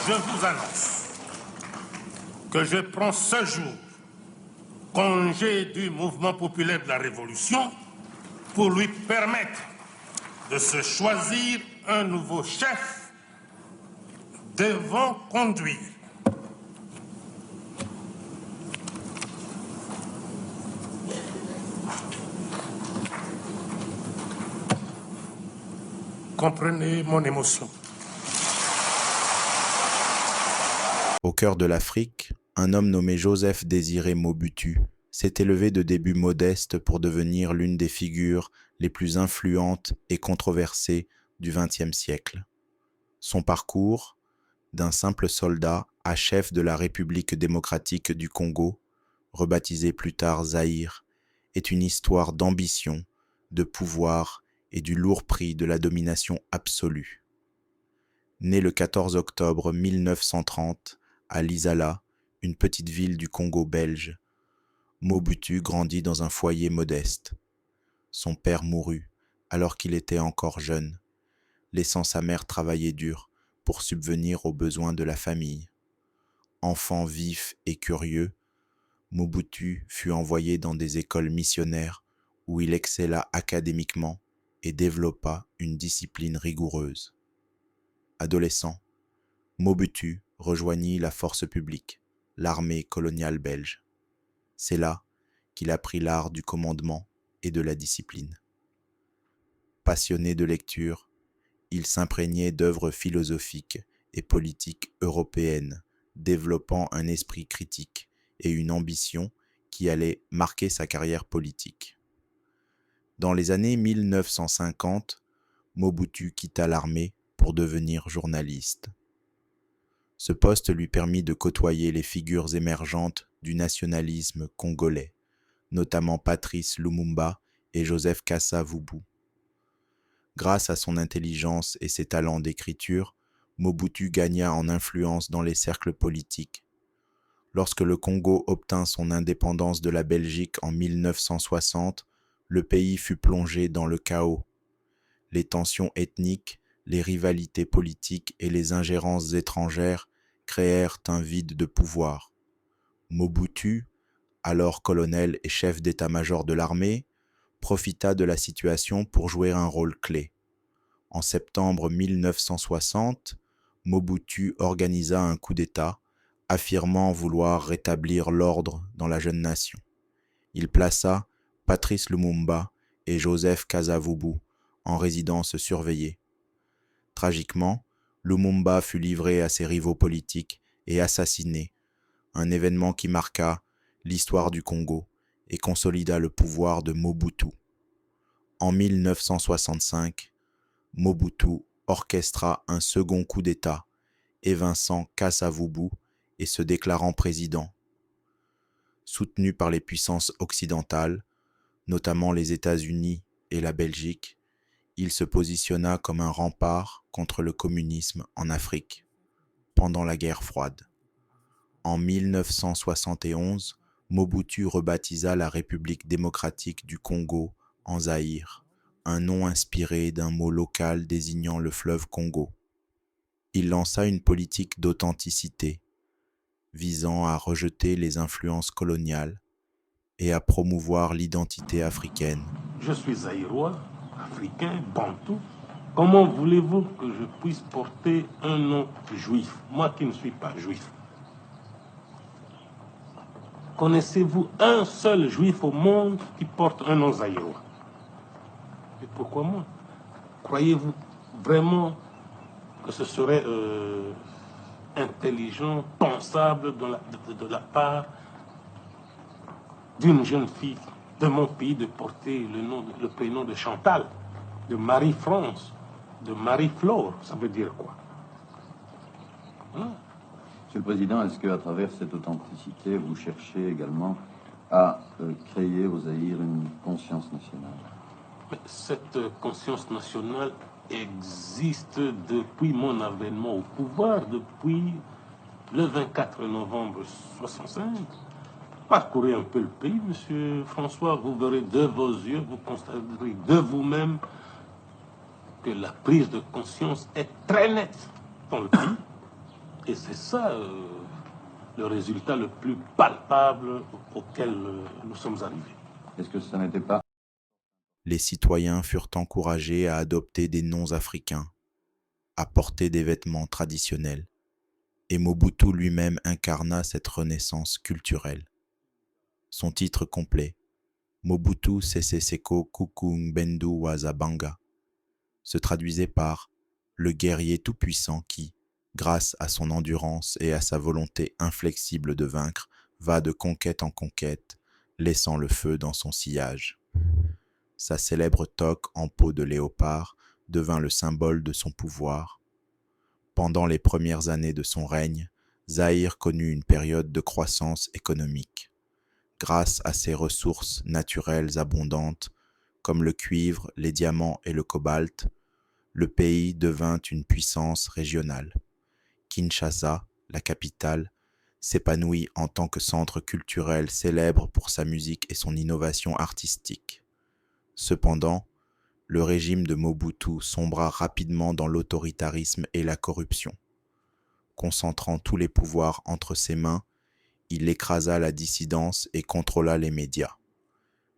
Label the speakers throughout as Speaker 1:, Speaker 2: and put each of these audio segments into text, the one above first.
Speaker 1: Je vous annonce que je prends ce jour congé du mouvement populaire de la Révolution pour lui permettre de se choisir un nouveau chef devant conduire. Comprenez mon émotion.
Speaker 2: Au cœur de l'Afrique, un homme nommé Joseph Désiré Mobutu s'est élevé de débuts modestes pour devenir l'une des figures les plus influentes et controversées du XXe siècle. Son parcours, d'un simple soldat à chef de la République démocratique du Congo, rebaptisé plus tard Zaïre, est une histoire d'ambition, de pouvoir et du lourd prix de la domination absolue. Né le 14 octobre 1930 à Lisala, une petite ville du Congo belge, Mobutu grandit dans un foyer modeste. Son père mourut alors qu'il était encore jeune, laissant sa mère travailler dur pour subvenir aux besoins de la famille. Enfant vif et curieux, Mobutu fut envoyé dans des écoles missionnaires où il excella académiquement et développa une discipline rigoureuse. Adolescent, Mobutu rejoignit la force publique, l'armée coloniale belge. C'est là qu'il apprit l'art du commandement et de la discipline. Passionné de lecture, il s'imprégnait d'œuvres philosophiques et politiques européennes, développant un esprit critique et une ambition qui allait marquer sa carrière politique. Dans les années 1950, Mobutu quitta l'armée pour devenir journaliste. Ce poste lui permit de côtoyer les figures émergentes du nationalisme congolais, notamment Patrice Lumumba et Joseph Kasavubu. Grâce à son intelligence et ses talents d'écriture, Mobutu gagna en influence dans les cercles politiques. Lorsque le Congo obtint son indépendance de la Belgique en 1960, le pays fut plongé dans le chaos. Les tensions ethniques, les rivalités politiques et les ingérences étrangères créèrent un vide de pouvoir. Mobutu, alors colonel et chef d'état-major de l'armée, profita de la situation pour jouer un rôle clé. En septembre 1960, Mobutu organisa un coup d'État, affirmant vouloir rétablir l'ordre dans la jeune nation. Il plaça Patrice Lumumba et Joseph Kasavubu en résidence surveillée. Tragiquement, Lumumba fut livré à ses rivaux politiques et assassiné, un événement qui marqua l'histoire du Congo et consolida le pouvoir de Mobutu. En 1965, Mobutu orchestra un second coup d'État, évinçant Kasavubu et se déclarant président. Soutenu par les puissances occidentales, notamment les États-Unis et la Belgique, il se positionna comme un rempart contre le communisme en Afrique, pendant la guerre froide. En 1971, Mobutu rebaptisa la République démocratique du Congo en Zaïre, un nom inspiré d'un mot local désignant le fleuve Congo. Il lança une politique d'authenticité, visant à rejeter les influences coloniales et à promouvoir l'identité africaine.
Speaker 1: Je suis zaïrois, africain, bantou. Comment voulez-vous que je puisse porter un nom juif, moi qui ne suis pas juif? Connaissez-vous un seul juif au monde qui porte un nom zaïrois? Et pourquoi moi? Croyez-vous vraiment que ce serait intelligent, pensable de la part d'une jeune fille de mon pays de porter le prénom de Chantal, de Marie-France, de Marie-Flore? Ça veut dire quoi?
Speaker 3: Monsieur le Président, est-ce qu'à travers cette authenticité, vous cherchez également à créer au Zaïre une conscience nationale?
Speaker 1: Mais cette conscience nationale existe depuis mon avènement au pouvoir, depuis le 24 novembre 65. Parcourez un peu le pays, monsieur François, vous verrez de vos yeux, vous constaterez de vous-même que la prise de conscience est très nette dans le pays. Et c'est ça le résultat le plus palpable auquel nous sommes arrivés.
Speaker 3: Est-ce que ça n'était pas
Speaker 2: Les citoyens furent encouragés à adopter des noms africains, à porter des vêtements traditionnels, et Mobutu lui-même incarna cette renaissance culturelle. Son titre complet, Mobutu Sese Seko Kuku Ngbendu wa Zabanga, se traduisait par le guerrier tout-puissant qui, grâce à son endurance et à sa volonté inflexible de vaincre, va de conquête en conquête, laissant le feu dans son sillage. Sa célèbre toque en peau de léopard devint le symbole de son pouvoir. Pendant les premières années de son règne, Zaïre connut une période de croissance économique. Grâce à ses ressources naturelles abondantes, comme le cuivre, les diamants et le cobalt, le pays devint une puissance régionale. Kinshasa, la capitale, s'épanouit en tant que centre culturel célèbre pour sa musique et son innovation artistique. Cependant, le régime de Mobutu sombra rapidement dans l'autoritarisme et la corruption. Concentrant tous les pouvoirs entre ses mains, il écrasa la dissidence et contrôla les médias.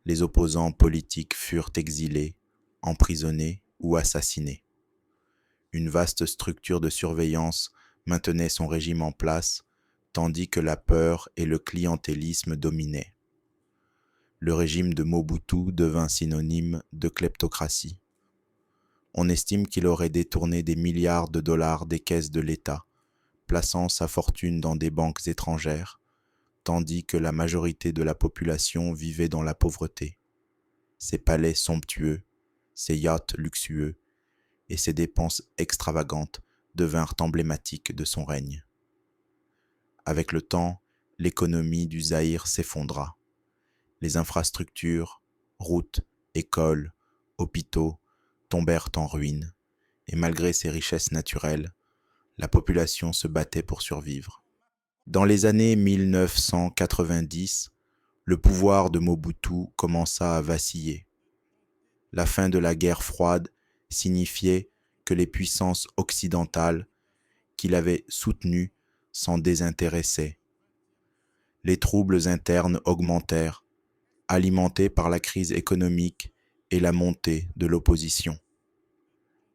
Speaker 2: Les opposants politiques furent exilés, emprisonnés ou assassinés. Une vaste structure de surveillance maintenait son régime en place, tandis que la peur et le clientélisme dominaient. Le régime de Mobutu devint synonyme de kleptocratie. On estime qu'il aurait détourné des milliards de dollars des caisses de l'État, plaçant sa fortune dans des banques étrangères, tandis que la majorité de la population vivait dans la pauvreté. Ses palais somptueux, ses yachts luxueux et ses dépenses extravagantes devinrent emblématiques de son règne. Avec le temps, l'économie du Zaïre s'effondra. Les infrastructures, routes, écoles, hôpitaux tombèrent en ruine, et malgré ses richesses naturelles, la population se battait pour survivre. Dans les années 1990, le pouvoir de Mobutu commença à vaciller. La fin de la guerre froide signifiait que les puissances occidentales qu'il avait soutenues s'en désintéressaient. Les troubles internes augmentèrent, alimentés par la crise économique et la montée de l'opposition.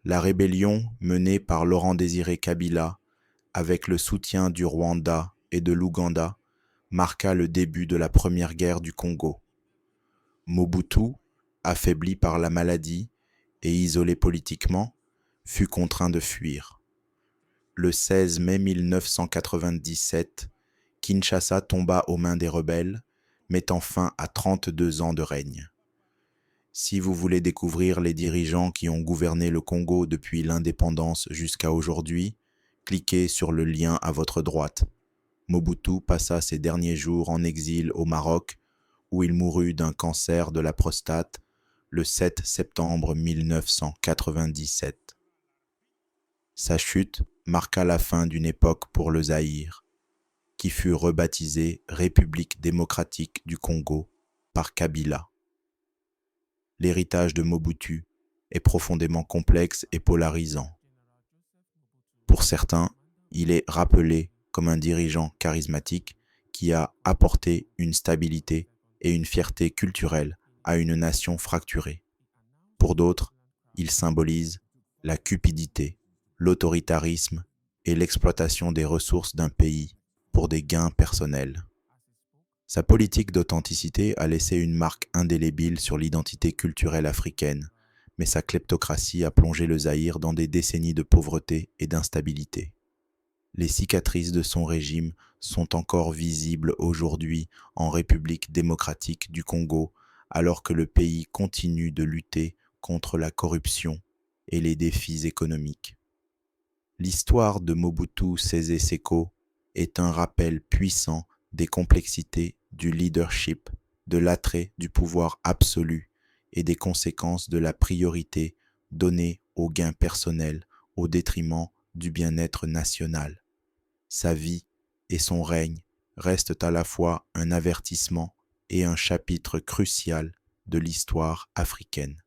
Speaker 2: La rébellion menée par Laurent-Désiré Kabila, avec le soutien du Rwanda et de l'Ouganda, marqua le début de la première guerre du Congo. Mobutu, affaibli par la maladie et isolé politiquement, fut contraint de fuir. Le 16 mai 1997, Kinshasa tomba aux mains des rebelles, mettant fin à 32 ans de règne. Si vous voulez découvrir les dirigeants qui ont gouverné le Congo depuis l'indépendance jusqu'à aujourd'hui, cliquez sur le lien à votre droite. Mobutu passa ses derniers jours en exil au Maroc, où il mourut d'un cancer de la prostate le 7 septembre 1997. Sa chute marqua la fin d'une époque pour le Zaïre, qui fut rebaptisé République démocratique du Congo par Kabila. L'héritage de Mobutu est profondément complexe et polarisant. Pour certains, il est rappelé comme un dirigeant charismatique qui a apporté une stabilité et une fierté culturelle à une nation fracturée. Pour d'autres, il symbolise la cupidité, l'autoritarisme et l'exploitation des ressources d'un pays pour des gains personnels. Sa politique d'authenticité a laissé une marque indélébile sur l'identité culturelle africaine, mais sa kleptocratie a plongé le Zaïre dans des décennies de pauvreté et d'instabilité. Les cicatrices de son régime sont encore visibles aujourd'hui en République démocratique du Congo, alors que le pays continue de lutter contre la corruption et les défis économiques. L'histoire de Mobutu Sese Seko est un rappel puissant des complexités du leadership, de l'attrait du pouvoir absolu et des conséquences de la priorité donnée aux gains personnels au détriment du bien-être national. Sa vie et son règne restent à la fois un avertissement et un chapitre crucial de l'histoire africaine.